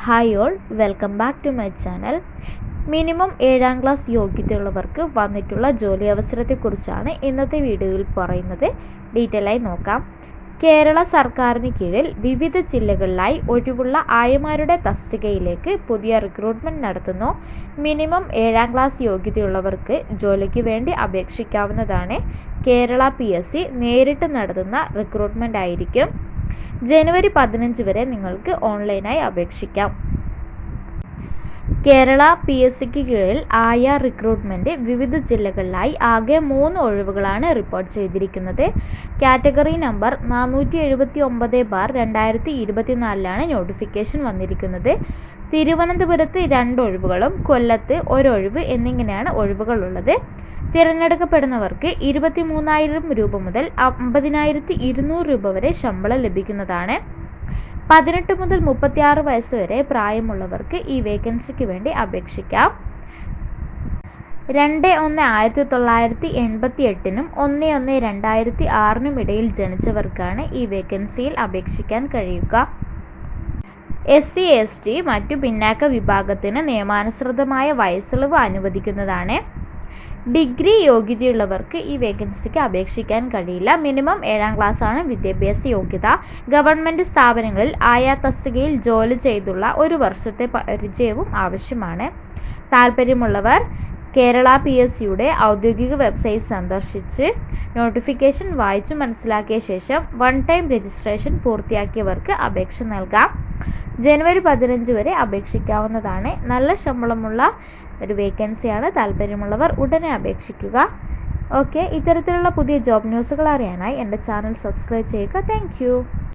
Hi all, welcome back to my channel. Minimum 7ാം class യോഗ്യതയുള്ളവർക്ക് വന്നിട്ടുള്ള ജോലി അവസരത്തെക്കുറിച്ചാണ് ഇന്നത്തെ വീഡിയോയിൽ പറയുന്നത്. ഡീറ്റെയിൽ ആയി നോക്കാം. കേരള സർക്കാരിന് കീഴിൽ വിവിധ ജില്ലകളിലായി ഒഴിവുള്ള ആയമാരുടെ തസ്തികയിലേക്ക് പുതിയ റിക്രൂട്ട്മെൻറ്റ് നടത്തുന്നു. മിനിമം 7ാം ക്ലാസ് യോഗ്യതയുള്ളവർക്ക് ജോലിക്ക് വേണ്ടി അപേക്ഷിക്കാവുന്നതാണ്. കേരള PSC നേരിട്ട് നടത്തുന്ന റിക്രൂട്ട്മെൻ്റ് ആയിരിക്കും. ജനുവരി 15 വരെ നിങ്ങൾക്ക് ഓൺലൈനായി അപേക്ഷിക്കാം. കേരള PSCക്ക് കീഴിൽ ആയ റിക്രൂട്ട്മെൻറ്റ് വിവിധ ജില്ലകളിലായി ആകെ 3 ഒഴിവുകളാണ് റിപ്പോർട്ട് ചെയ്തിരിക്കുന്നത്. കാറ്റഗറി നമ്പർ 479/2024 നോട്ടിഫിക്കേഷൻ വന്നിരിക്കുന്നത്. തിരുവനന്തപുരത്ത് 2 ഒഴിവുകളും കൊല്ലത്ത് 1 ഒഴിവ് എന്നിങ്ങനെയാണ് ഒഴിവുകളുള്ളത്. തിരഞ്ഞെടുക്കപ്പെടുന്നവർക്ക് 23,000 രൂപ മുതൽ 50,200 രൂപ വരെ ശമ്പളം ലഭിക്കുന്നതാണ്. 18 മുതൽ 36 വയസ്സ് വരെ പ്രായമുള്ളവർക്ക് ഈ വേക്കൻസിക്ക് വേണ്ടി അപേക്ഷിക്കാം. 2/1/1988 1/1/2006 ഇടയിൽ ജനിച്ചവർക്കാണ് ഈ വേക്കൻസിയിൽ അപേക്ഷിക്കാൻ കഴിയുക. SC ST മറ്റു പിന്നാക്ക വിഭാഗത്തിന് നിയമാനുസൃതമായ വയസ്സിളവ് അനുവദിക്കുന്നതാണ്. ഡിഗ്രി യോഗ്യതയുള്ളവർക്ക് ഈ വേക്കൻസിക്ക് അപേക്ഷിക്കാൻ കഴിയില്ല. മിനിമം 7ാം ക്ലാസ്സാണ് വിദ്യാഭ്യാസ യോഗ്യത. ഗവൺമെൻറ് സ്ഥാപനങ്ങളിൽ ആയാ തസ്തികയിൽ ജോലി ചെയ്തുള്ള 1 വർഷത്തെ പരിചയവും ആവശ്യമാണ്. താൽപ്പര്യമുള്ളവർ കേരള PSCയുടെ ഔദ്യോഗിക വെബ്സൈറ്റ് സന്ദർശിച്ച് നോട്ടിഫിക്കേഷൻ വായിച്ചു മനസ്സിലാക്കിയ ശേഷം 1 ടൈം രജിസ്ട്രേഷൻ പൂർത്തിയാക്കിയവർക്ക് അപേക്ഷ നൽകാം. ജനുവരി 15 വരെ അപേക്ഷിക്കാവുന്നതാണ്. നല്ല ശമ്പളമുള്ള ഒരു വേക്കൻസിയാണ്. താല്പര്യമുള്ളവർ ഉടനെ അപേക്ഷിക്കുക. ഓക്കെ, ഇത്തരത്തിലുള്ള പുതിയ ജോബ് ന്യൂസുകൾ അറിയാനായി എൻ്റെ ചാനൽ സബ്സ്ക്രൈബ് ചെയ്യുക. താങ്ക്